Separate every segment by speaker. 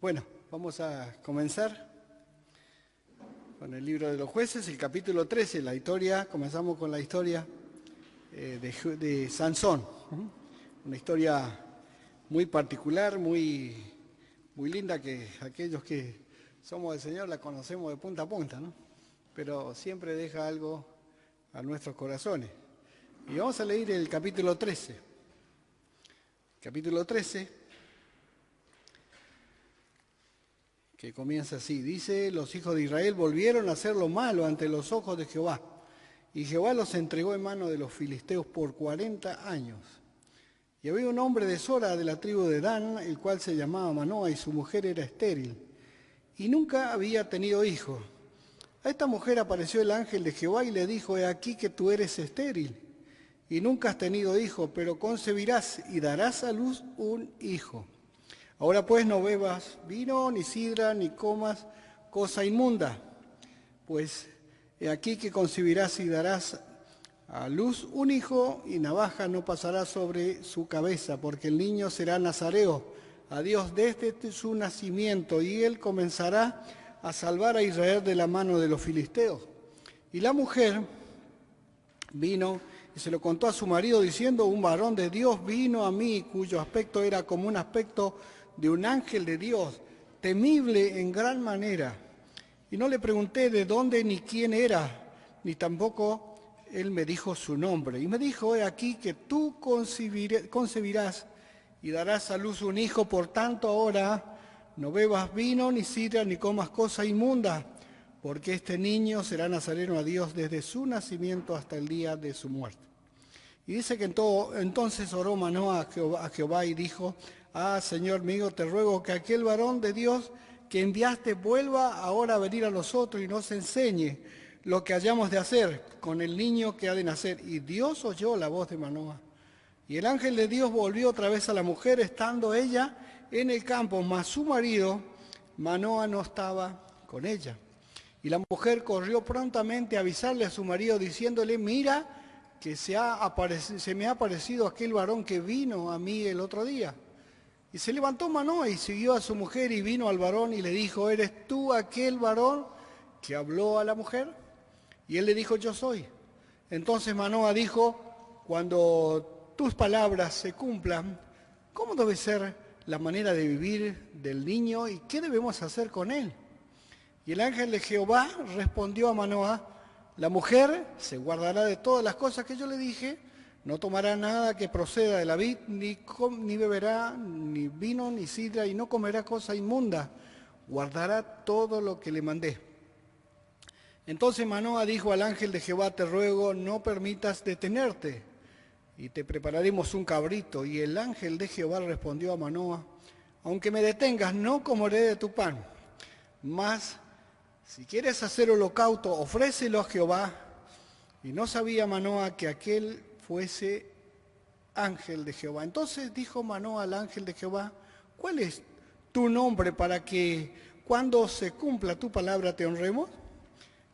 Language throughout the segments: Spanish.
Speaker 1: Bueno, vamos a comenzar con el libro de los jueces, el capítulo 13, la historia. Comenzamos con la historia de Sansón. Una historia muy particular, muy linda, que aquellos que somos del Señor la conocemos de punta a punta, ¿no? Pero siempre deja algo a nuestros corazones. Y vamos a leer el capítulo 13. Capítulo 13, que comienza así. Dice: los hijos de Israel volvieron a hacer lo malo ante los ojos de Jehová, y Jehová los entregó en mano de los filisteos por 40 años. Y había un hombre de Sora, de la tribu de Dan, el cual se llamaba Manoa, y su mujer era estéril, y nunca había tenido hijo. A esta mujer apareció el ángel de Jehová y le dijo: he aquí que tú eres estéril, y nunca has tenido hijo, pero concebirás y darás a luz un hijo. Ahora pues no bebas vino, ni sidra, ni comas cosa inmunda, pues he aquí que concebirás y darás a luz un hijo, y navaja no pasará sobre su cabeza, porque el niño será nazareo a Dios desde su nacimiento, y él comenzará a salvar a Israel de la mano de los filisteos. Y la mujer vino y se lo contó a su marido, diciendo: un varón de Dios vino a mí, cuyo aspecto era como un aspecto de un ángel de Dios, temible en gran manera. Y no le pregunté de dónde ni quién era, ni tampoco él me dijo su nombre. Y me dijo: he aquí que tú concebirás y darás a luz un hijo, por tanto ahora no bebas vino, ni sidra, ni comas cosa inmunda, porque este niño será nazareno a Dios desde su nacimiento hasta el día de su muerte. Y dice que entonces oró Manoa a Jehová y dijo: Señor mío, te ruego que aquel varón de Dios que enviaste vuelva ahora a venir a nosotros y nos enseñe lo que hayamos de hacer con el niño que ha de nacer. Y Dios oyó la voz de Manoa. Y el ángel de Dios volvió otra vez a la mujer, estando ella en el campo, mas su marido Manoa no estaba con ella. Y la mujer corrió prontamente a avisarle a su marido, diciéndole: mira, que se me ha aparecido aquel varón que vino a mí el otro día. Y se levantó Manoa y siguió a su mujer, y vino al varón y le dijo: ¿eres tú aquel varón que habló a la mujer? Y él le dijo: yo soy. Entonces Manoa dijo: cuando tus palabras se cumplan, ¿cómo debe ser la manera de vivir del niño y qué debemos hacer con él? Y el ángel de Jehová respondió a Manoa: la mujer se guardará de todas las cosas que yo le dije, no tomará nada que proceda de la vid, ni beberá ni vino ni sidra, y no comerá cosa inmunda, guardará todo lo que le mandé. Entonces Manoa dijo al ángel de Jehová: te ruego, no permitas detenerte, y te prepararemos un cabrito. Y el ángel de Jehová respondió a Manoa: aunque me detengas, no comeré de tu pan, mas si quieres hacer holocausto, ofrécelo a Jehová. Y no sabía Manoa que aquel fuese ángel de Jehová. Entonces dijo Manoa al ángel de Jehová: ¿cuál es tu nombre, para que cuando se cumpla tu palabra te honremos?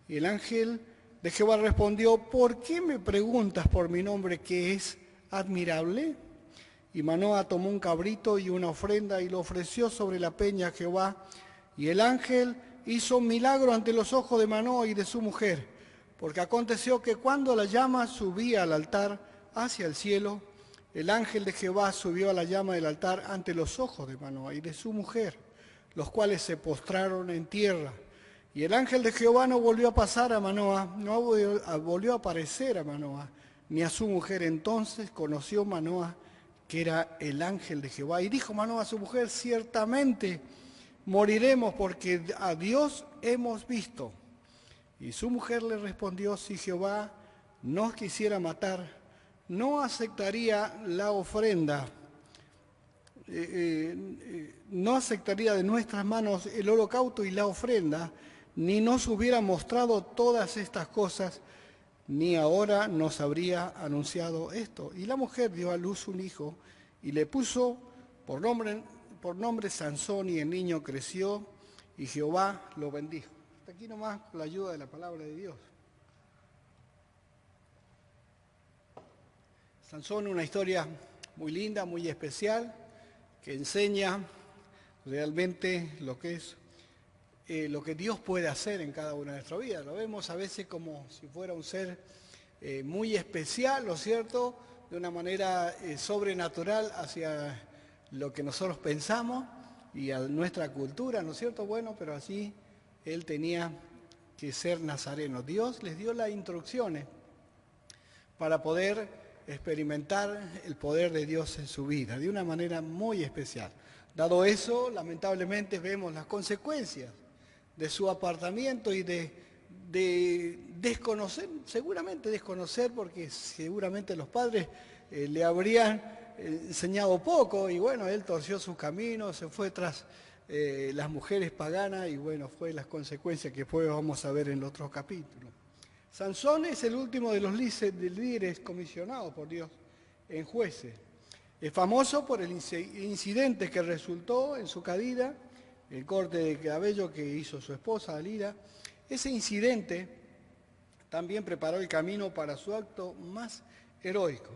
Speaker 1: Y el ángel de Jehová respondió: ¿por qué me preguntas por mi nombre, que es admirable? Y Manoa tomó un cabrito y una ofrenda y lo ofreció sobre la peña a Jehová. Y el ángel hizo un milagro ante los ojos de Manoa y de su mujer, porque aconteció que cuando la llama subía al altar hacia el cielo, el ángel de Jehová subió a la llama del altar ante los ojos de Manoa y de su mujer, los cuales se postraron en tierra. Y el ángel de Jehová no volvió a pasar a Manoa, no volvió a aparecer a Manoa, ni a su mujer. Entonces conoció Manoa que era el ángel de Jehová. Y dijo Manoa a su mujer: ciertamente moriremos, porque a Dios hemos visto. Y su mujer le respondió: si Jehová nos quisiera matar, no aceptaría la ofrenda, no aceptaría de nuestras manos el holocausto y la ofrenda, ni nos hubiera mostrado todas estas cosas, ni ahora nos habría anunciado esto. Y la mujer dio a luz un hijo y le puso por nombre Sansón, y el niño creció y Jehová lo bendijo. Hasta aquí nomás con la ayuda de la palabra de Dios. Sansón, una historia muy linda, muy especial, que enseña realmente lo que es lo que Dios puede hacer en cada una de nuestras vidas. Lo vemos a veces como si fuera un ser muy especial, ¿no es cierto?, de una manera sobrenatural hacia lo que nosotros pensamos y a nuestra cultura, ¿no es cierto? Bueno, pero así Él tenía que ser nazareno. Dios les dio las instrucciones para poder experimentar el poder de Dios en su vida, de una manera muy especial. Dado eso, lamentablemente vemos las consecuencias de su apartamiento y de desconocer, seguramente desconocer, porque seguramente los padres le habrían enseñado poco, y bueno, él torció sus caminos, se fue tras las mujeres paganas, y bueno, fue las consecuencias que después vamos a ver en el otro capítulo. Sansón es el último de los líderes comisionados por Dios en Jueces. Es famoso por el incidente que resultó en su caída, el corte de cabello que hizo su esposa Dalila. Ese incidente también preparó el camino para su acto más heroico.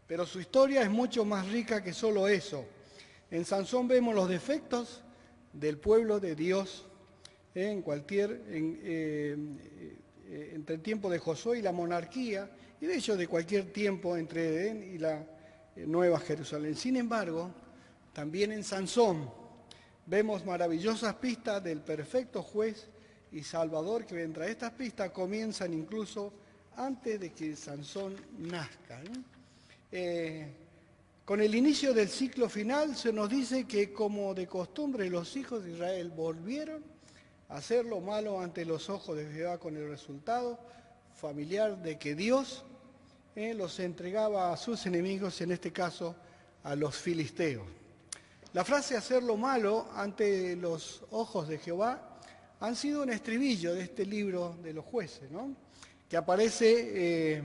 Speaker 1: Pero su historia es mucho más rica que solo eso. En Sansón vemos los defectos del pueblo de Dios entre el tiempo de Josué y la monarquía, y de hecho de cualquier tiempo entre Edén y la Nueva Jerusalén. Sin embargo, también en Sansón vemos maravillosas pistas del perfecto juez y salvador que vendrá. Estas pistas comienzan incluso antes de que Sansón nazca. Con el inicio del ciclo final se nos dice que, como de costumbre, los hijos de Israel volvieron a hacer lo malo ante los ojos de Jehová, con el resultado familiar de que Dios los entregaba a sus enemigos, en este caso a los filisteos. La frase "hacer lo malo ante los ojos de Jehová" han sido un estribillo de este libro de los jueces, ¿no?, que aparece,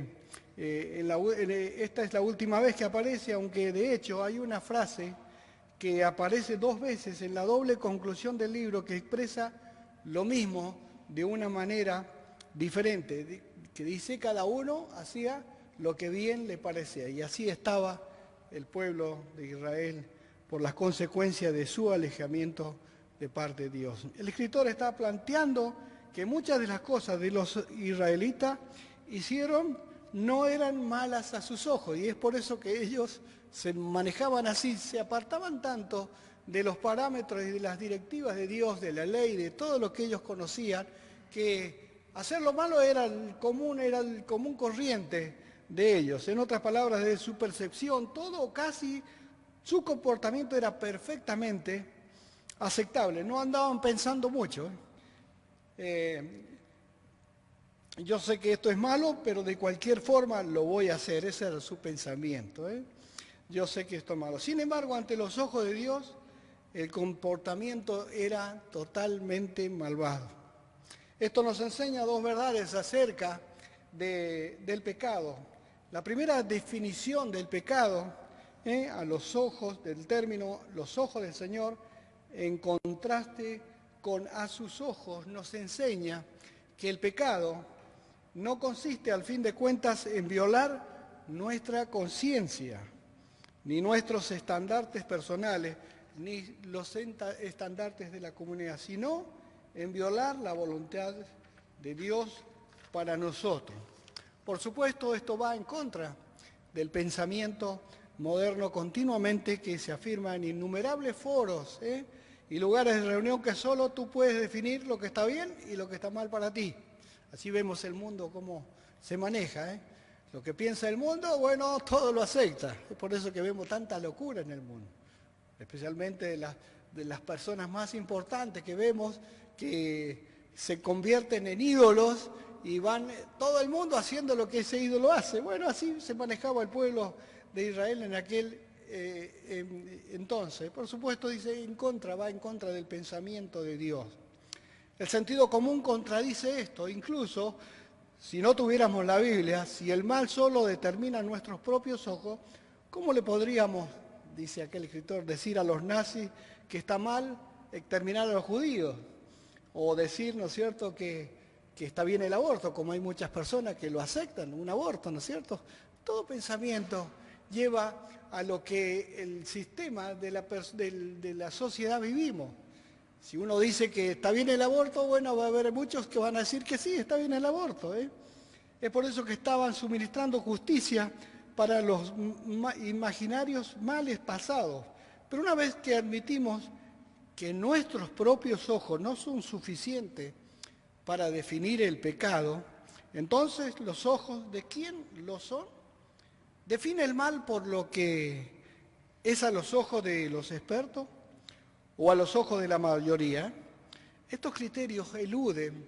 Speaker 1: esta es la última vez que aparece, aunque de hecho hay una frase que aparece 2 veces en la doble conclusión del libro que expresa lo mismo de una manera diferente, que dice: cada uno hacía lo que bien le parecía. Y así estaba el pueblo de Israel por las consecuencias de su alejamiento de parte de Dios. El escritor está planteando que muchas de las cosas de los israelitas hicieron no eran malas a sus ojos, y es por eso que ellos se manejaban así, se apartaban tanto de los parámetros y de las directivas de Dios, de la ley, de todo lo que ellos conocían, que hacer lo malo era el común corriente de ellos. En otras palabras, de su percepción, todo casi, su comportamiento era perfectamente aceptable, no andaban pensando mucho. Yo sé que esto es malo, pero de cualquier forma lo voy a hacer, ese era su pensamiento. Yo sé que esto es malo. Sin embargo, ante los ojos de Dios, el comportamiento era totalmente malvado. Esto nos enseña 2 verdades acerca del pecado. La primera definición del pecado, a los ojos del término, los ojos del Señor, en contraste con a sus ojos, nos enseña que el pecado no consiste, al fin de cuentas, en violar nuestra conciencia, ni nuestros estandartes personales, ni los estandartes de la comunidad, sino en violar la voluntad de Dios para nosotros. Por supuesto, esto va en contra del pensamiento moderno continuamente, que se afirma en innumerables foros y lugares de reunión, que solo tú puedes definir lo que está bien y lo que está mal para ti. Así vemos el mundo cómo se maneja. Lo que piensa el mundo, bueno, todo lo acepta. Es por eso que vemos tanta locura en el mundo, especialmente de las personas más importantes que vemos, que se convierten en ídolos y van todo el mundo haciendo lo que ese ídolo hace. Bueno, así se manejaba el pueblo de Israel en aquel entonces. Por supuesto, dice, va en contra del pensamiento de Dios. El sentido común contradice esto. Incluso si no tuviéramos la Biblia, si el mal solo determina nuestros propios ojos, ¿cómo le podríamos, dice aquel escritor, decir a los nazis que está mal exterminar a los judíos? O decir, ¿no es cierto?, que está bien el aborto, como hay muchas personas que lo aceptan, un aborto, ¿no es cierto? Todo pensamiento lleva a lo que el sistema de la sociedad vivimos. Si uno dice que está bien el aborto, bueno, va a haber muchos que van a decir que sí, está bien el aborto. Es por eso que estaban suministrando justicia para los imaginarios males pasados. Pero una vez que admitimos que nuestros propios ojos no son suficientes para definir el pecado, entonces los ojos ¿de quién lo son? ¿Define el mal por lo que es a los ojos de los expertos o a los ojos de la mayoría? Estos criterios eluden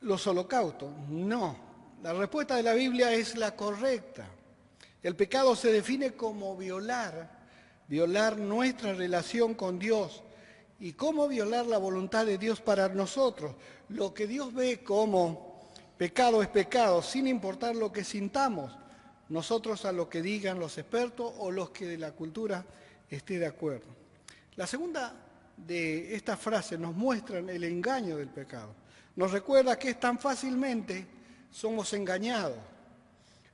Speaker 1: los holocaustos. No, la respuesta de la Biblia es la correcta. El pecado se define como violar nuestra relación con Dios y cómo violar la voluntad de Dios para nosotros. Lo que Dios ve como pecado es pecado, sin importar lo que sintamos, nosotros a lo que digan los expertos o los que de la cultura esté de acuerdo. La segunda de estas frases nos muestran el engaño del pecado. Nos recuerda que tan fácilmente somos engañados.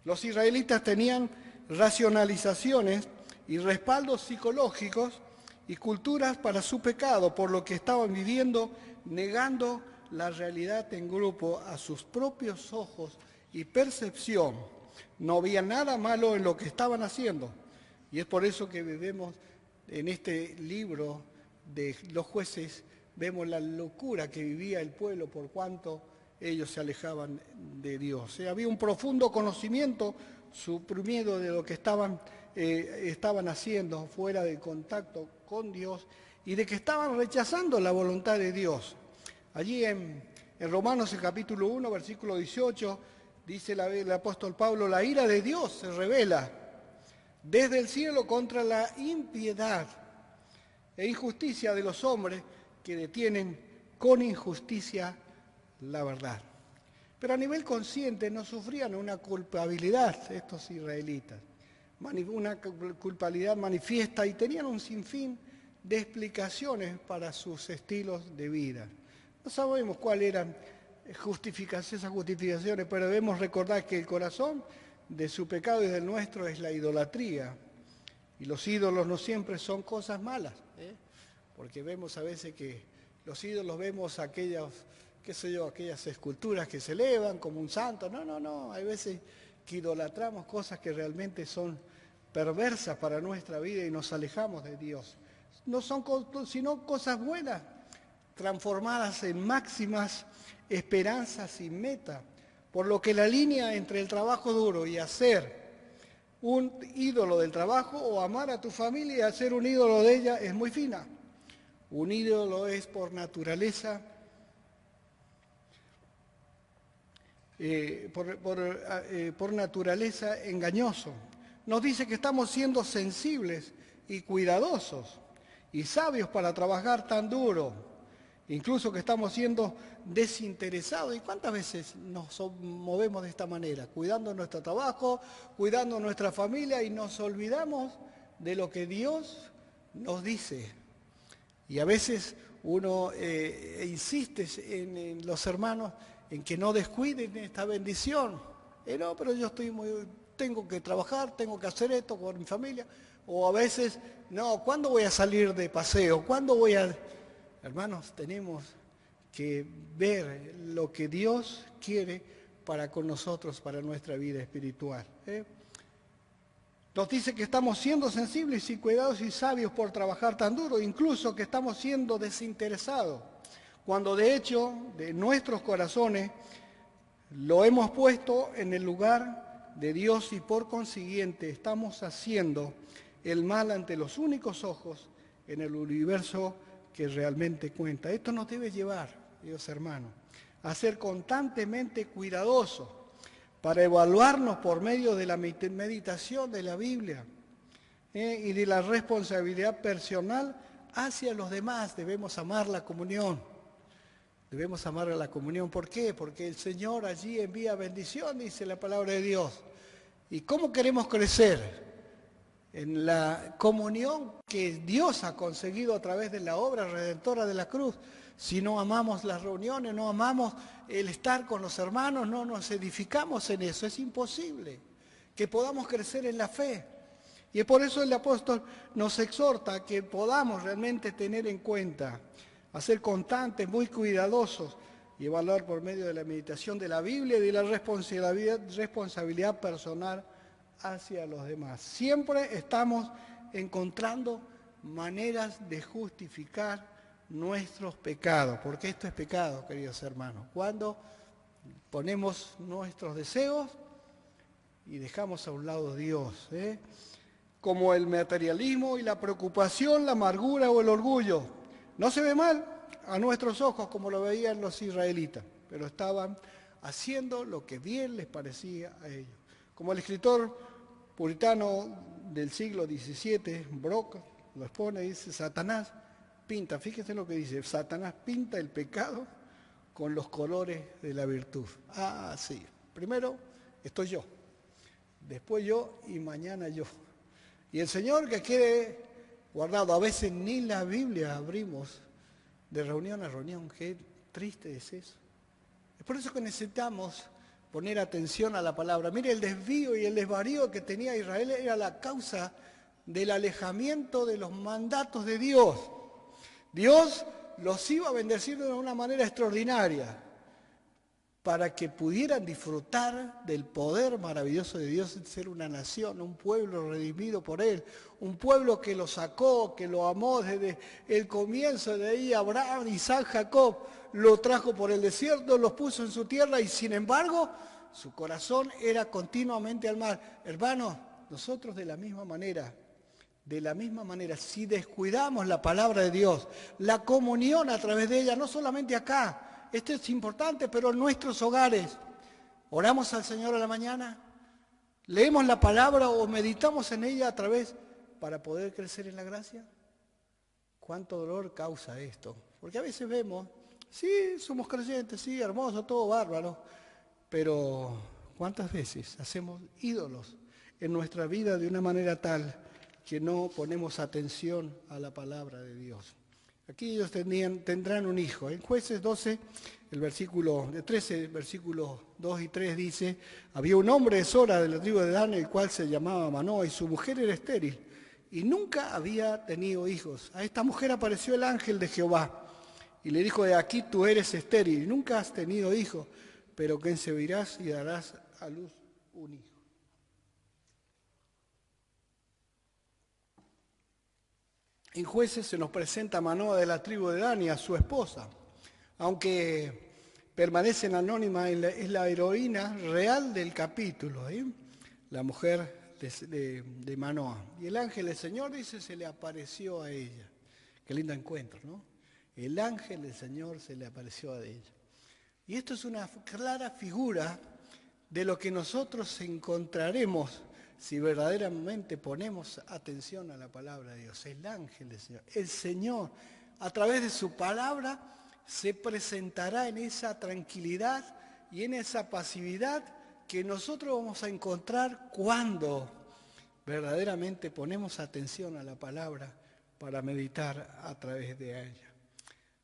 Speaker 1: Los israelitas tenían racionalizaciones y respaldos psicológicos y culturas para su pecado, por lo que estaban viviendo negando la realidad en grupo a sus propios ojos y percepción. No había nada malo en lo que estaban haciendo. Y es por eso que vemos en este libro de los jueces, vemos la locura que vivía el pueblo por cuanto ellos se alejaban de Dios. Había un profundo conocimiento suprimido de lo que estaban haciendo fuera de contacto con Dios y de que estaban rechazando la voluntad de Dios. Allí en Romanos el capítulo 1, versículo 18, dice el apóstol Pablo, la ira de Dios se revela desde el cielo contra la impiedad e injusticia de los hombres que detienen con injusticia la verdad. Pero a nivel consciente no sufrían una culpabilidad estos israelitas, una culpabilidad manifiesta, y tenían un sinfín de explicaciones para sus estilos de vida. No sabemos cuáles eran esas justificaciones, pero debemos recordar que el corazón de su pecado y del nuestro es la idolatría. Y los ídolos no siempre son cosas malas, porque vemos a veces que los ídolos vemos aquellas esculturas que se elevan como un santo. No, hay veces que idolatramos cosas que realmente son perversas para nuestra vida y nos alejamos de Dios. No son sino cosas buenas, transformadas en máximas esperanzas y metas, por lo que la línea entre el trabajo duro y hacer un ídolo del trabajo o amar a tu familia y hacer un ídolo de ella es muy fina. Un ídolo es por naturaleza por naturaleza engañoso. Nos dice que estamos siendo sensibles y cuidadosos y sabios para trabajar tan duro, incluso que estamos siendo desinteresados. ¿Y cuántas veces nos movemos de esta manera? Cuidando nuestro trabajo, cuidando nuestra familia, y nos olvidamos de lo que Dios nos dice. Y a veces uno insiste en los hermanos en que no descuiden esta bendición. No, pero yo tengo que trabajar, tengo que hacer esto con mi familia. O a veces, no, ¿cuándo voy a salir de paseo? ¿Cuándo voy a...? Hermanos, tenemos que ver lo que Dios quiere para con nosotros, para nuestra vida espiritual. Nos dice que estamos siendo sensibles y cuidadosos y sabios por trabajar tan duro, incluso que estamos siendo desinteresados, cuando de hecho de nuestros corazones lo hemos puesto en el lugar de Dios y por consiguiente estamos haciendo el mal ante los únicos ojos en el universo que realmente cuenta. Esto nos debe llevar, Dios hermano, a ser constantemente cuidadosos para evaluarnos por medio de la meditación de la Biblia y de la responsabilidad personal hacia los demás. Debemos amar la comunión. Debemos amar a la comunión. ¿Por qué? Porque el Señor allí envía bendición, dice la palabra de Dios. ¿Y cómo queremos crecer? En la comunión que Dios ha conseguido a través de la obra redentora de la cruz, si no amamos las reuniones, no amamos el estar con los hermanos, no nos edificamos en eso, es imposible que podamos crecer en la fe. Y es por eso el apóstol nos exhorta a que podamos realmente tener en cuenta, a ser constantes, muy cuidadosos y evaluar por medio de la meditación de la Biblia y de la responsabilidad personal hacia los demás. Siempre estamos encontrando maneras de justificar nuestros pecados, porque esto es pecado, queridos hermanos. Cuando ponemos nuestros deseos y dejamos a un lado a Dios, como el materialismo y la preocupación, la amargura o el orgullo. No se ve mal a nuestros ojos como lo veían los israelitas, pero estaban haciendo lo que bien les parecía a ellos. Como el escritor puritano del siglo XVII, Brock, lo expone, dice, Satanás pinta, fíjense lo que dice, Satanás pinta el pecado con los colores de la virtud. Ah, sí, primero estoy yo, después yo y mañana yo. Y el Señor que quede guardado, a veces ni la Biblia abrimos de reunión a reunión, qué triste es eso. Es por eso que necesitamos poner atención a la palabra. Mire, el desvío y el desvarío que tenía Israel era la causa del alejamiento de los mandatos de Dios. Dios los iba a bendecir de una manera extraordinaria para que pudieran disfrutar del poder maravilloso de Dios en ser una nación, un pueblo redimido por Él, un pueblo que lo sacó, que lo amó desde el comienzo, de ahí Abraham, Isaac, Jacob, lo trajo por el desierto, los puso en su tierra y sin embargo su corazón era continuamente al mar. Hermanos, nosotros de la misma manera, si descuidamos la palabra de Dios, la comunión a través de ella, no solamente acá, esto es importante, pero en nuestros hogares, oramos al Señor a la mañana, leemos la palabra o meditamos en ella a través para poder crecer en la gracia. ¿Cuánto dolor causa esto? Porque a veces vemos, sí, somos creyentes, sí, hermoso, todo bárbaro, pero ¿cuántas veces hacemos ídolos en nuestra vida de una manera tal que no ponemos atención a la palabra de Dios? Aquí ellos tendrán un hijo. En Jueces 12, el versículo 13, versículos 2 y 3 dice, había un hombre de Sora de la tribu de Dan, el cual se llamaba Manoa, y su mujer era estéril, y nunca había tenido hijos. A esta mujer apareció el ángel de Jehová, y le dijo, de aquí tú eres estéril, y nunca has tenido hijos, pero concebirás y darás a luz un hijo. En Jueces se nos presenta a Manoa de la tribu de Dan y a su esposa. Aunque permanecen anónimas, es la heroína real del capítulo, la mujer de Manoa. Y el ángel del Señor, dice, se le apareció a ella. Qué lindo encuentro, ¿no? El ángel del Señor se le apareció a ella. Y esto es una clara figura de lo que nosotros encontraremos si verdaderamente ponemos atención a la palabra de Dios. El ángel del Señor, el Señor, a través de su palabra, se presentará en esa tranquilidad y en esa pasividad que nosotros vamos a encontrar cuando verdaderamente ponemos atención a la palabra para meditar a través de ella.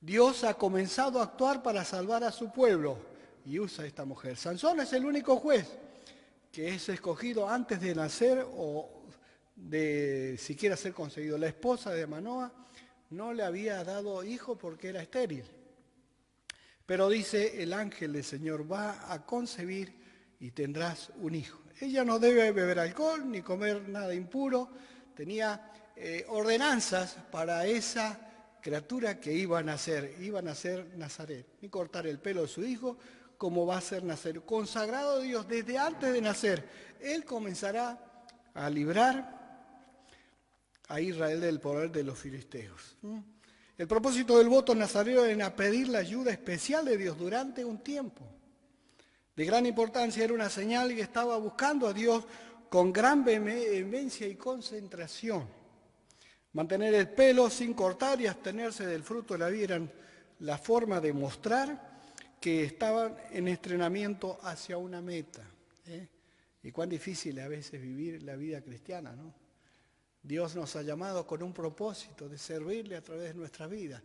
Speaker 1: Dios ha comenzado a actuar para salvar a su pueblo y usa a esta mujer. Sansón es el único juez que es escogido antes de nacer o de siquiera ser concebido. La esposa de Manoa no le había dado hijo porque era estéril. Pero dice el ángel del Señor, va a concebir y tendrás un hijo. Ella no debe beber alcohol ni comer nada impuro. Tenía ordenanzas para esa criatura que iba a nacer Nazaret. Ni cortar el pelo de su hijo, como va a ser nacer. Consagrado a Dios desde antes de nacer. Él comenzará a librar a Israel del poder de los filisteos. El propósito del voto nazareo era pedir la ayuda especial de Dios durante un tiempo. De gran importancia, era una señal que estaba buscando a Dios con gran vehemencia y concentración. Mantener el pelo sin cortar y abstenerse del fruto de la vida eran la forma de mostrar que estaban en entrenamiento hacia una meta. Y cuán difícil a veces vivir la vida cristiana, ¿no? Dios nos ha llamado con un propósito de servirle a través de nuestra vida.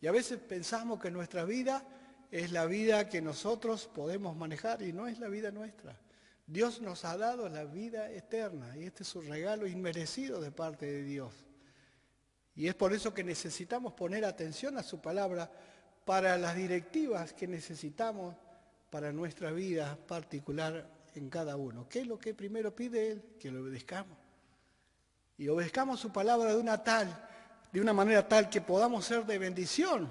Speaker 1: Y a veces pensamos que nuestra vida es la vida que nosotros podemos manejar y no es la vida nuestra. Dios nos ha dado la vida eterna y este es un regalo inmerecido de parte de Dios. Y es por eso que necesitamos poner atención a su palabra para las directivas que necesitamos para nuestra vida particular en cada uno. ¿Qué es lo que primero pide Él? Que lo obedezcamos. Y obedezcamos su palabra de una manera tal que podamos ser de bendición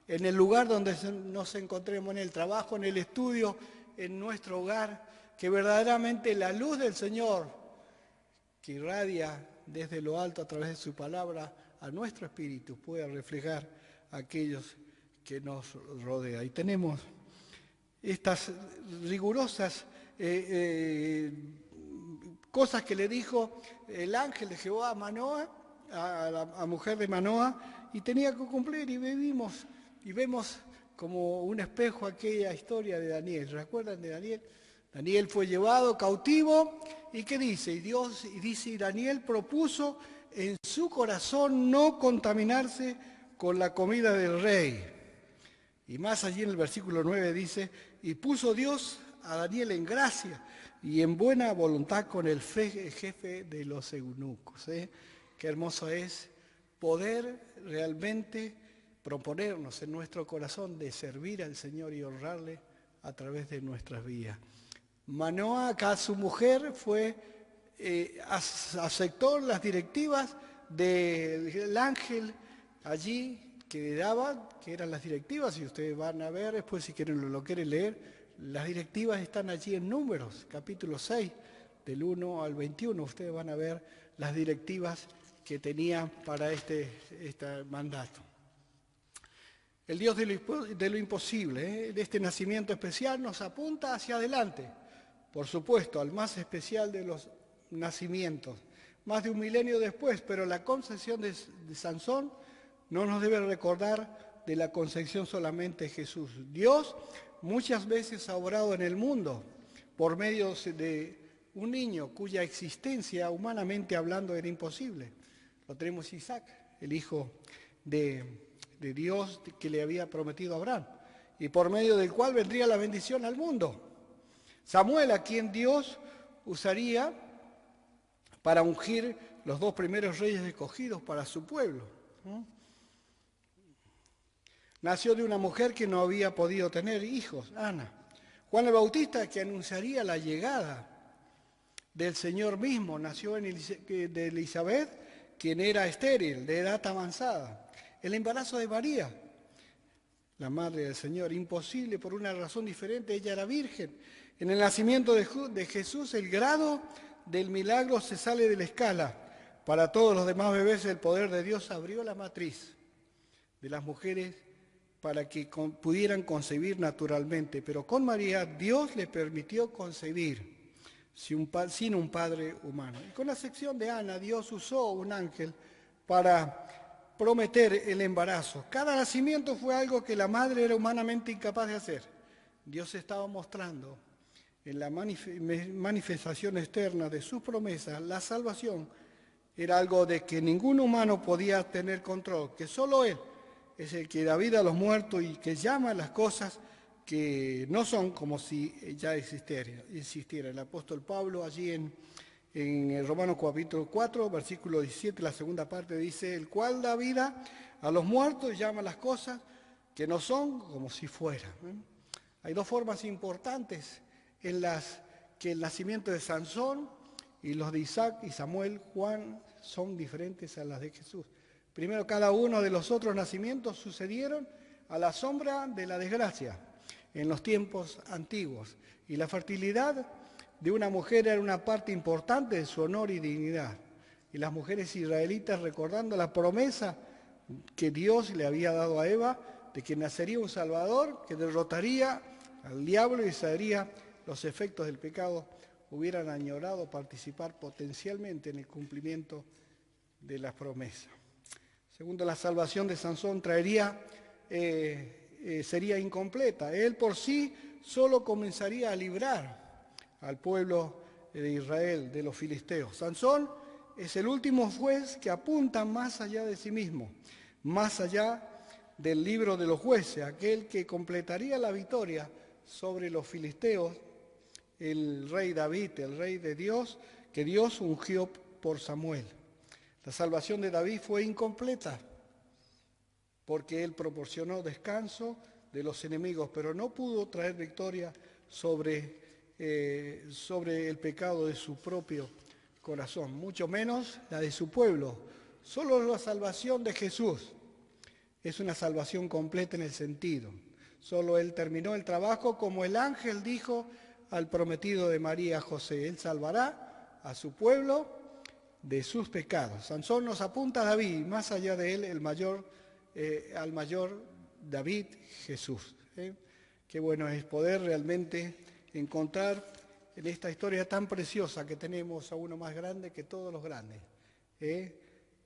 Speaker 1: en el lugar donde nos encontremos, en el trabajo, en el estudio, en nuestro hogar, que verdaderamente la luz del Señor que irradia desde lo alto a través de su palabra a nuestro espíritu pueda reflejar a aquellos que nos rodean. Y tenemos estas rigurosas cosas que le dijo el ángel de Jehová a Manoah, a la mujer de Manoah, y tenía que cumplir, y vemos como un espejo aquella historia de Daniel. ¿Recuerdan de Daniel? Daniel fue llevado cautivo, ¿y qué dice? Y Daniel propuso en su corazón no contaminarse con la comida del rey. Y más allí en el versículo 9 dice, y puso Dios a Daniel en gracia y en buena voluntad con el jefe de los eunucos. Qué hermoso es poder realmente proponernos en nuestro corazón de servir al Señor y honrarle a través de nuestras vidas. Manoah, acá su mujer, aceptó las directivas del ángel allí que le daba, que eran las directivas, y ustedes van a ver después si lo quieren leer, las directivas están allí en Números, capítulo 6, del 1 al 21, ustedes van a ver las directivas que tenía para este mandato. El Dios de lo imposible, de este nacimiento especial, nos apunta hacia adelante, por supuesto, al más especial de los nacimientos, más de un milenio después, pero la concepción de Sansón no nos debe recordar de la concepción solamente de Jesús. Dios muchas veces ha obrado en el mundo por medio de un niño cuya existencia, humanamente hablando, era imposible. Lo tenemos Isaac, el hijo de Dios que le había prometido a Abraham, y por medio del cual vendría la bendición al mundo. Samuel, a quien Dios usaría para ungir los 2 primeros reyes escogidos para su pueblo. Nació de una mujer que no había podido tener hijos, Ana. Juan el Bautista, que anunciaría la llegada del Señor mismo, nació de Elizabeth, quien era estéril, de edad avanzada. El embarazo de María, la madre del Señor, imposible por una razón diferente, ella era virgen. En el nacimiento de Jesús, el grado del milagro se sale de la escala. Para todos los demás bebés, el poder de Dios abrió la matriz de las mujeres para que pudieran concebir naturalmente. Pero con María, Dios le permitió concebir sin un padre humano. Y con la excepción de Ana, Dios usó un ángel para prometer el embarazo. Cada nacimiento fue algo que la madre era humanamente incapaz de hacer. Dios estaba mostrando en la manifestación externa de sus promesas, la salvación era algo de que ningún humano podía tener control, que solo Él es el que da vida a los muertos y que llama a las cosas que no son como si ya existiera. El apóstol Pablo allí en Romanos capítulo 4, versículo 17, la segunda parte dice, el cual da vida a los muertos y llama a las cosas que no son como si fueran. Hay 2 formas importantes en las que el nacimiento de Sansón y los de Isaac y Samuel, Juan, son diferentes a las de Jesús. Primero, cada uno de los otros nacimientos sucedieron a la sombra de la desgracia en los tiempos antiguos. Y la fertilidad de una mujer era una parte importante de su honor y dignidad. Y las mujeres israelitas, recordando la promesa que Dios le había dado a Eva, de que nacería un Salvador que derrotaría al diablo y sería los efectos del pecado, hubieran añorado participar potencialmente en el cumplimiento de las promesas. Segundo, la salvación de Sansón sería incompleta. Él por sí solo comenzaría a librar al pueblo de Israel de los filisteos. Sansón es el último juez que apunta más allá de sí mismo, más allá del libro de los jueces, aquel que completaría la victoria sobre los filisteos, el rey David, el rey de Dios, que Dios ungió por Samuel. La salvación de David fue incompleta porque él proporcionó descanso de los enemigos, pero no pudo traer victoria sobre el pecado de su propio corazón, mucho menos la de su pueblo. Solo la salvación de Jesús es una salvación completa en el sentido. Solo Él terminó el trabajo como el ángel dijo al prometido de María José. Él salvará a su pueblo de sus pecados. Sansón nos apunta a David, más allá de él, al mayor David, Jesús. Qué bueno es poder realmente encontrar en esta historia tan preciosa que tenemos a uno más grande que todos los grandes.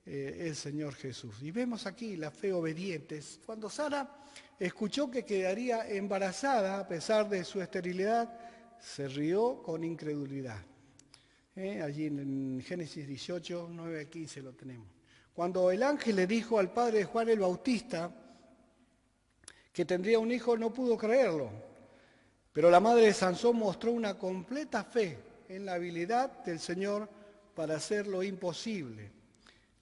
Speaker 1: El Señor Jesús. Y vemos aquí la fe obediente. Cuando Sara escuchó que quedaría embarazada a pesar de su esterilidad, se rió con incredulidad. Allí en Génesis 18, 9 al 15 lo tenemos. Cuando el ángel le dijo al padre de Juan el Bautista que tendría un hijo, no pudo creerlo. Pero la madre de Sansón mostró una completa fe en la habilidad del Señor para hacer lo imposible.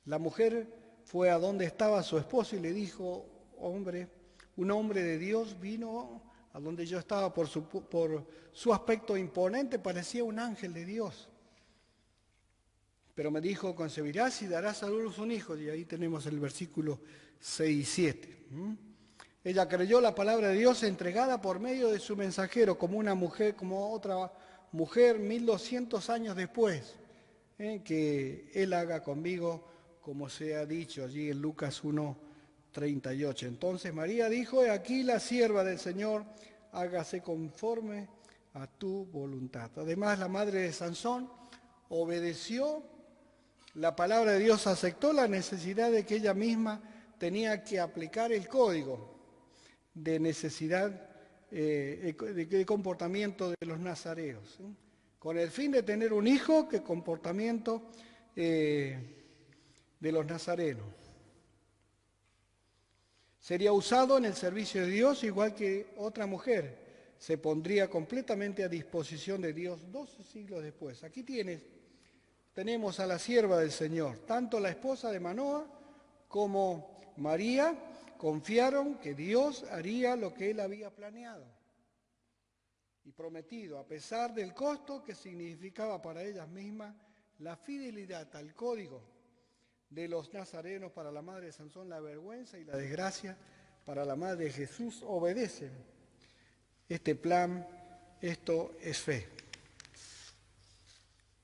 Speaker 1: La mujer fue a donde estaba su esposo y le dijo, un hombre de Dios vino a donde yo estaba por su aspecto imponente, parecía un ángel de Dios. Pero me dijo, concebirás y darás a luz un hijo. Y ahí tenemos el versículo 6 y 7. Ella creyó la palabra de Dios entregada por medio de su mensajero, como otra mujer 1200 años después, que Él haga conmigo como se ha dicho allí en Lucas 1:38. Entonces María dijo, he aquí la sierva del Señor, hágase conforme a tu voluntad. Además, la madre de Sansón obedeció la palabra de Dios, aceptó la necesidad de que ella misma tenía que aplicar el código de necesidad de comportamiento de los nazareos, con el fin de tener un hijo, que comportamiento de los nazarenos. Sería usado en el servicio de Dios igual que otra mujer. Se pondría completamente a disposición de Dios 12 siglos después. Aquí tenemos a la sierva del Señor. Tanto la esposa de Manoah como María confiaron que Dios haría lo que Él había planeado y prometido, a pesar del costo que significaba para ellas mismas la fidelidad al código de los nazarenos. Para la madre de Sansón, la vergüenza y la desgracia. Para la madre de Jesús, obedecen este plan. Esto es fe.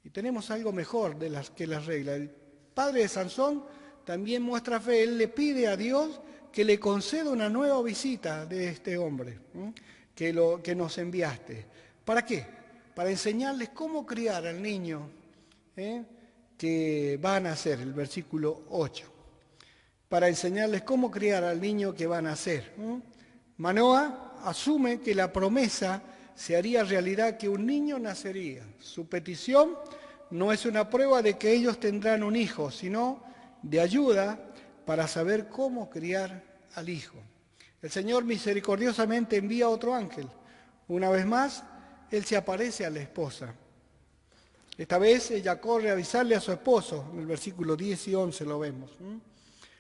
Speaker 1: Y tenemos algo mejor que las reglas. El padre de Sansón también muestra fe. Él le pide a Dios que le conceda una nueva visita de este hombre que nos enviaste. ¿Para qué? Para enseñarles cómo criar al niño que van a nacer, el versículo 8, para enseñarles cómo criar al niño que van a nacer. Manoah asume que la promesa se haría realidad, que un niño nacería. Su petición no es una prueba de que ellos tendrán un hijo, sino de ayuda para saber cómo criar al hijo. El Señor misericordiosamente envía otro ángel. Una vez más, Él se aparece a la esposa. Esta vez ella corre a avisarle a su esposo, en el versículo 10 y 11 lo vemos,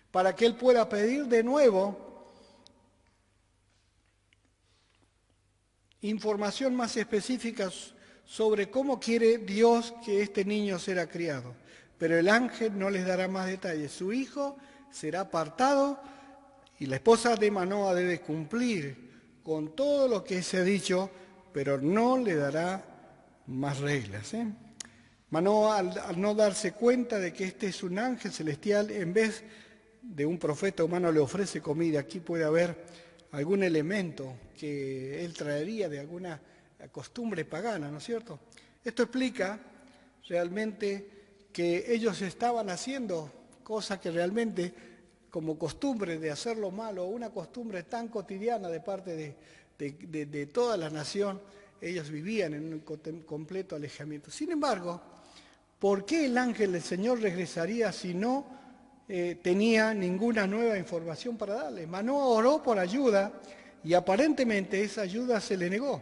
Speaker 1: para que él pueda pedir de nuevo información más específica sobre cómo quiere Dios que este niño será criado. Pero el ángel no les dará más detalles. Su hijo será apartado y la esposa de Manoah debe cumplir con todo lo que se ha dicho, pero no le dará más reglas. Manoah, al no darse cuenta de que este es un ángel celestial, en vez de un profeta humano, le ofrece comida. Aquí puede haber algún elemento que él traería de alguna costumbre pagana, ¿no es cierto? Esto explica realmente que ellos estaban haciendo cosas que realmente, como costumbre de hacer lo malo, una costumbre tan cotidiana de parte de toda la nación, ellos vivían en un completo alejamiento. Sin embargo, ¿por qué el ángel del Señor regresaría si no tenía ninguna nueva información para darle. Manoa oró por ayuda y aparentemente esa ayuda se le negó.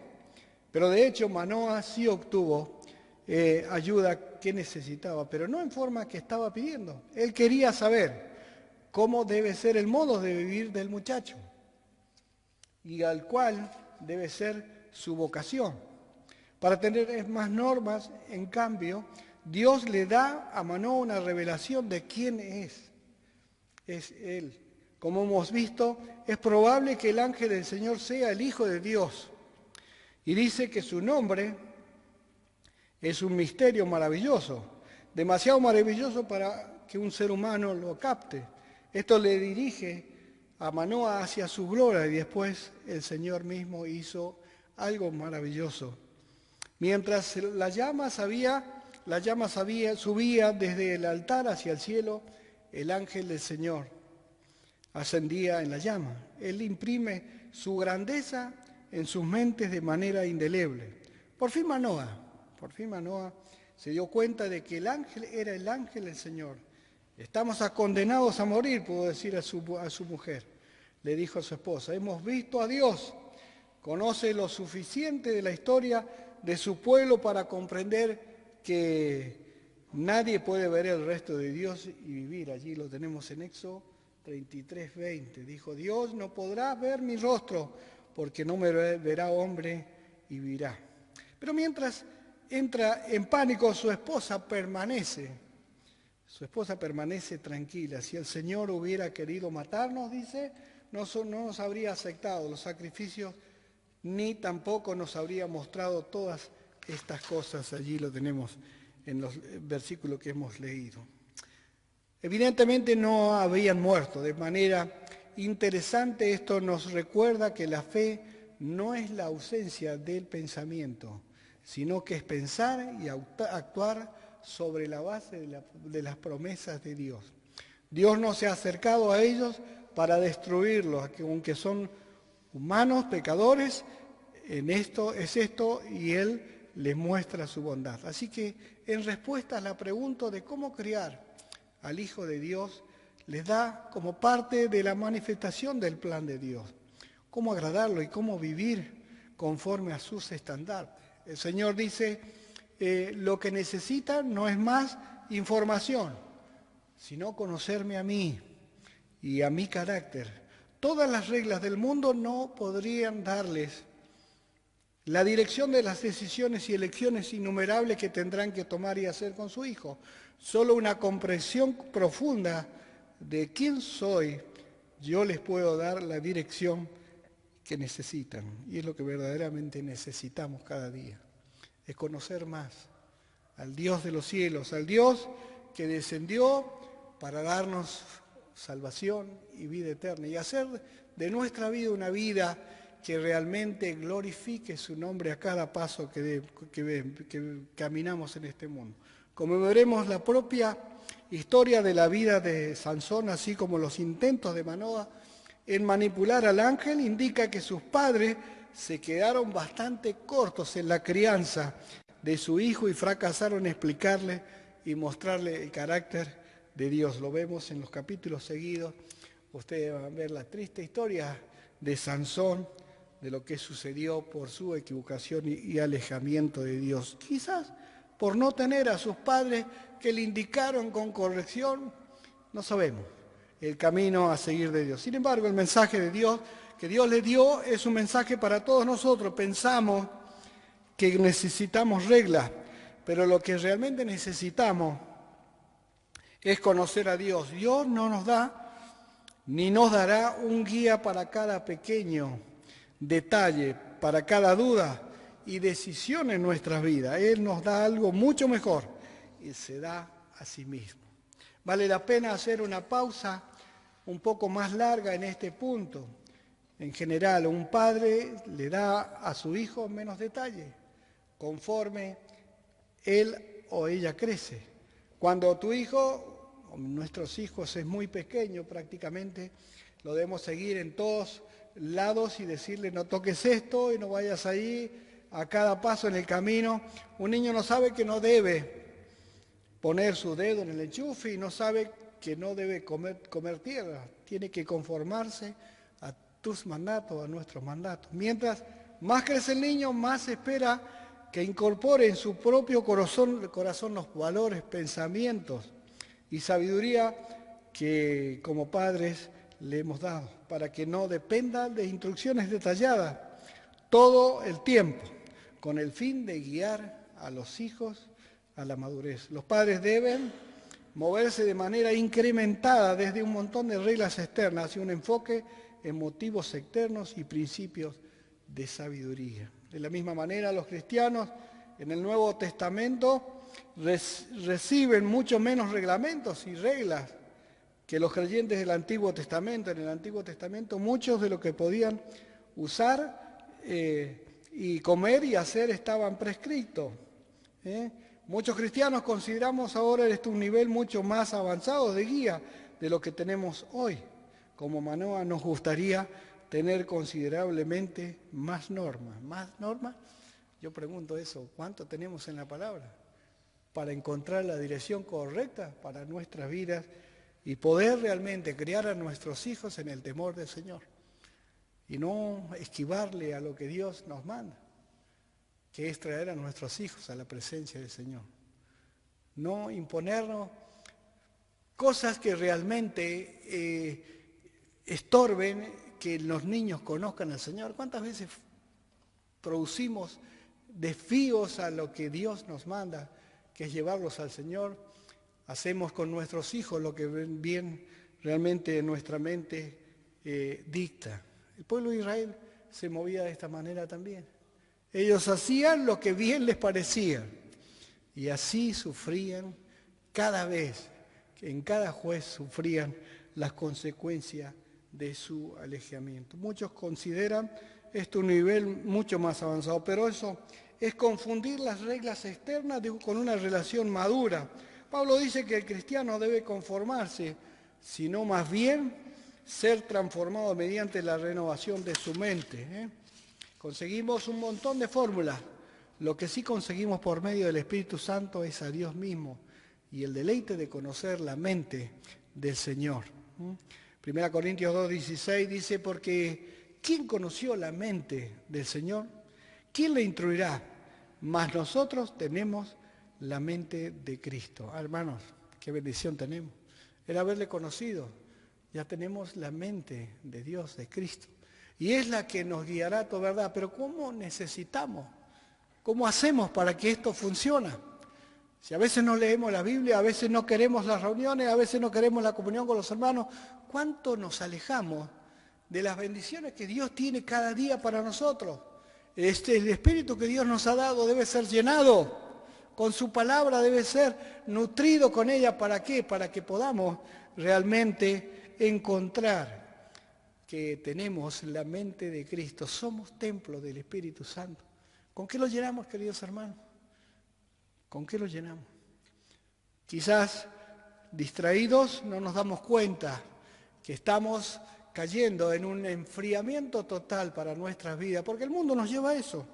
Speaker 1: Pero de hecho Manoa sí obtuvo ayuda que necesitaba, pero no en forma que estaba pidiendo. Él quería saber cómo debe ser el modo de vivir del muchacho y al cual debe ser su vocación. Para tener más normas, en cambio, Dios le da a Manoa una revelación de quién es Él. Como hemos visto, es probable que el ángel del Señor sea el Hijo de Dios. Y dice que su nombre es un misterio maravilloso, demasiado maravilloso para que un ser humano lo capte. Esto le dirige a Manoa hacia su gloria y después el Señor mismo hizo algo maravilloso. Mientras la llama subía desde el altar hacia el cielo, el ángel del Señor ascendía en la llama. Él imprime su grandeza en sus mentes de manera indeleble. Por fin Manoa se dio cuenta de que el ángel era el ángel del Señor. Estamos condenados a morir, pudo decir a su mujer. Le dijo a su esposa, hemos visto a Dios. Conoce lo suficiente de la historia de su pueblo para comprender que nadie puede ver el resto de Dios y vivir. Allí lo tenemos en Éxodo 33:20. Dijo, Dios no podrá ver mi rostro porque no me verá hombre y vivirá. Pero mientras entra en pánico, su esposa permanece tranquila. Si el Señor hubiera querido matarnos, dice, no nos habría aceptado los sacrificios, ni tampoco nos habría mostrado todas estas cosas. Allí lo tenemos en los versículos que hemos leído. Evidentemente no habían muerto. De manera interesante, esto nos recuerda que la fe no es la ausencia del pensamiento, sino que es pensar y actuar sobre la base de las promesas de Dios. Dios no se ha acercado a ellos para destruirlos, aunque son humanos, pecadores, y Él les muestra su bondad. Así que en respuesta a la pregunta de cómo criar al Hijo de Dios, les da como parte de la manifestación del plan de Dios, cómo agradarlo y cómo vivir conforme a sus estándares. El Señor dice, lo que necesitan no es más información, sino conocerme a mí y a mi carácter. Todas las reglas del mundo no podrían darles la dirección de las decisiones y elecciones innumerables que tendrán que tomar y hacer con su hijo. Solo una comprensión profunda de quién soy, yo les puedo dar la dirección que necesitan. Y es lo que verdaderamente necesitamos cada día. Es conocer más al Dios de los cielos, al Dios que descendió para darnos salvación y vida eterna. Y hacer de nuestra vida una vida que realmente glorifique su nombre a cada paso que caminamos en este mundo. Como veremos, la propia historia de la vida de Sansón, así como los intentos de Manoa en manipular al ángel, indica que sus padres se quedaron bastante cortos en la crianza de su hijo y fracasaron en explicarle y mostrarle el carácter de Dios. Lo vemos en los capítulos seguidos. Ustedes van a ver la triste historia de Sansón, de lo que sucedió por su equivocación y alejamiento de Dios. Quizás por no tener a sus padres que le indicaron con corrección, no sabemos el camino a seguir de Dios. Sin embargo, el mensaje de Dios que Dios le dio es un mensaje para todos nosotros. Pensamos que necesitamos reglas, pero lo que realmente necesitamos es conocer a Dios. Dios no nos da ni nos dará un guía para cada pequeño detalle, para cada duda y decisión en nuestras vidas. Él nos da algo mucho mejor y se da a sí mismo. Vale la pena hacer una pausa un poco más larga en este punto. En general, un padre le da a su hijo menos detalle conforme él o ella crece. Cuando tu hijo, o nuestros hijos, es muy pequeño prácticamente, lo debemos seguir en todos lados y decirle no toques esto y no vayas ahí a cada paso en el camino. Un niño no sabe que no debe poner su dedo en el enchufe y no sabe que no debe comer tierra, tiene que conformarse a tus mandatos, a nuestros mandatos. Mientras más crece el niño, más espera que incorpore en su propio corazón los valores, pensamientos y sabiduría que como padres le hemos dado, para que no dependa de instrucciones detalladas todo el tiempo, con el fin de guiar a los hijos a la madurez. Los padres deben moverse de manera incrementada desde un montón de reglas externas hacia un enfoque en motivos externos y principios de sabiduría. De la misma manera, los cristianos en el Nuevo Testamento reciben mucho menos reglamentos y reglas que los creyentes del Antiguo Testamento. En el Antiguo Testamento muchos de lo que podían usar y comer y hacer estaban prescritos. Muchos cristianos consideramos ahora un nivel mucho más avanzado de guía de lo que tenemos hoy. Como Manoa nos gustaría tener considerablemente más normas. ¿Más normas? Yo pregunto eso, ¿cuánto tenemos en la palabra para encontrar la dirección correcta para nuestras vidas y poder realmente criar a nuestros hijos en el temor del Señor y no esquivarle a lo que Dios nos manda, que es traer a nuestros hijos a la presencia del Señor? No imponernos cosas que realmente estorben que los niños conozcan al Señor. ¿Cuántas veces producimos desafíos a lo que Dios nos manda, que es llevarlos al Señor? Hacemos con nuestros hijos lo que bien realmente nuestra mente dicta. El pueblo de Israel se movía de esta manera también. Ellos hacían lo que bien les parecía y así sufrían cada vez, en cada juez sufrían las consecuencias de su alejamiento. Muchos consideran esto un nivel mucho más avanzado, pero eso es confundir las reglas externas con una relación madura. Pablo dice que el cristiano debe conformarse, sino más bien ser transformado mediante la renovación de su mente. Conseguimos un montón de fórmulas. Lo que sí conseguimos por medio del Espíritu Santo es a Dios mismo y el deleite de conocer la mente del Señor. 1 Corintios 2:16 dice, porque ¿quién conoció la mente del Señor? ¿Quién le instruirá? Mas nosotros tenemos la mente de Cristo. Hermanos, qué bendición tenemos. El haberle conocido, ya tenemos la mente de Dios, de Cristo. Y es la que nos guiará a toda verdad. Pero ¿cómo necesitamos? ¿Cómo hacemos para que esto funcione? Si a veces no leemos la Biblia, a veces no queremos las reuniones, a veces no queremos la comunión con los hermanos, ¿cuánto nos alejamos de las bendiciones que Dios tiene cada día para nosotros? El Espíritu que Dios nos ha dado debe ser llenado con su palabra, debe ser nutrido con ella. ¿Para qué? Para que podamos realmente encontrar que tenemos la mente de Cristo. Somos templo del Espíritu Santo. ¿Con qué lo llenamos, queridos hermanos? ¿Con qué lo llenamos? Quizás distraídos no nos damos cuenta que estamos cayendo en un enfriamiento total para nuestras vidas, porque el mundo nos lleva a eso.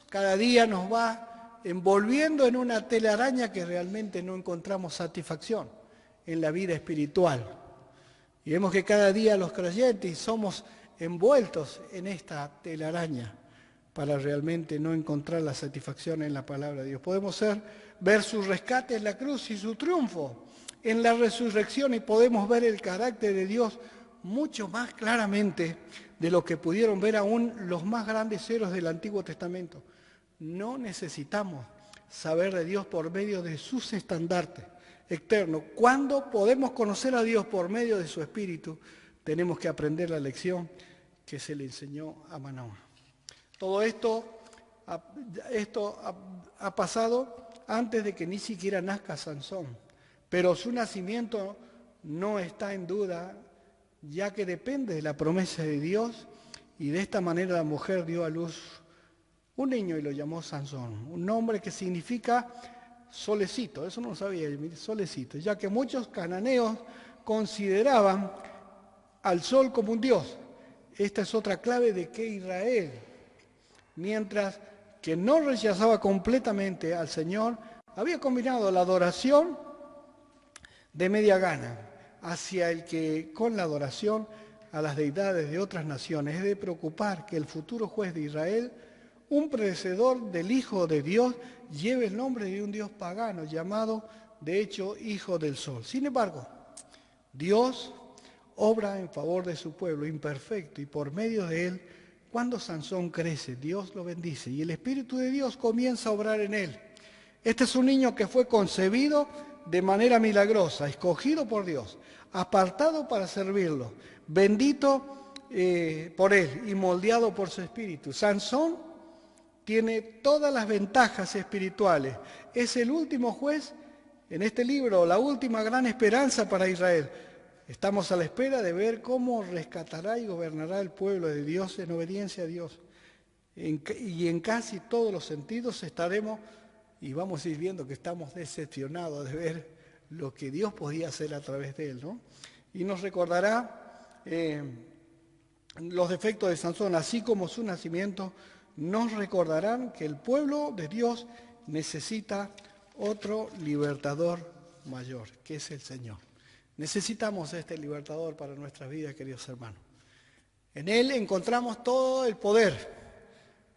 Speaker 1: Cada día nos va envolviendo en una telaraña que realmente no encontramos satisfacción en la vida espiritual. Y vemos que cada día los creyentes somos envueltos en esta telaraña para realmente no encontrar la satisfacción en la palabra de Dios. Podemos ver su rescate en la cruz y su triunfo en la resurrección, y podemos ver el carácter de Dios mucho más claramente de lo que pudieron ver aún los más grandes héroes del Antiguo Testamento. No necesitamos saber de Dios por medio de sus estandartes externos. Cuando podemos conocer a Dios por medio de su Espíritu, tenemos que aprender la lección que se le enseñó a Manoa. Todo esto ha pasado antes de que ni siquiera nazca Sansón, pero su nacimiento no está en duda, ya que depende de la promesa de Dios, y de esta manera la mujer dio a luz un niño y lo llamó Sansón, un nombre que significa solecito. Eso no lo sabía, solecito, ya que muchos cananeos consideraban al sol como un dios. Esta es otra clave de que Israel, mientras que no rechazaba completamente al Señor, había combinado la adoración de media gana hacia el que con la adoración a las deidades de otras naciones es de preocupar que el futuro juez de Israel, un predecesor del Hijo de Dios, lleve el nombre de un Dios pagano llamado, de hecho, Hijo del Sol. Sin embargo, Dios obra en favor de su pueblo imperfecto y por medio de él, cuando Sansón crece, Dios lo bendice y el Espíritu de Dios comienza a obrar en él. Este es un niño que fue concebido de manera milagrosa, escogido por Dios, apartado para servirlo, bendito por él y moldeado por su espíritu. Sansón tiene todas las ventajas espirituales. Es el último juez en este libro, la última gran esperanza para Israel. Estamos a la espera de ver cómo rescatará y gobernará el pueblo de Dios en obediencia a Dios. Y en casi todos los sentidos estaremos, y vamos a ir viendo que estamos decepcionados de ver lo que Dios podía hacer a través de él, ¿no? Y nos recordará los defectos de Sansón, así como su nacimiento, nos recordarán que el pueblo de Dios necesita otro libertador mayor, que es el Señor. Necesitamos este libertador para nuestras vidas, queridos hermanos. En Él encontramos todo el poder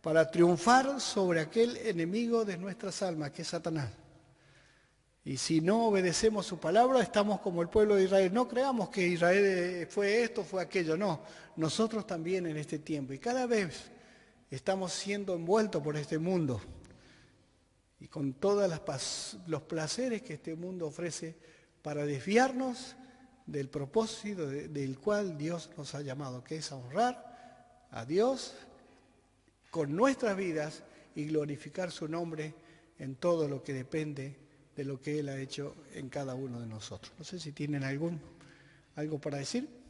Speaker 1: para triunfar sobre aquel enemigo de nuestras almas, que es Satanás. Y si no obedecemos su palabra, estamos como el pueblo de Israel. No creamos que Israel fue esto, fue aquello, no. Nosotros también en este tiempo. Y cada vez estamos siendo envueltos por este mundo y con todos los placeres que este mundo ofrece para desviarnos del propósito del cual Dios nos ha llamado, que es a honrar a Dios con nuestras vidas y glorificar su nombre en todo lo que depende de lo que Él ha hecho en cada uno de nosotros. No sé si tienen algo para decir.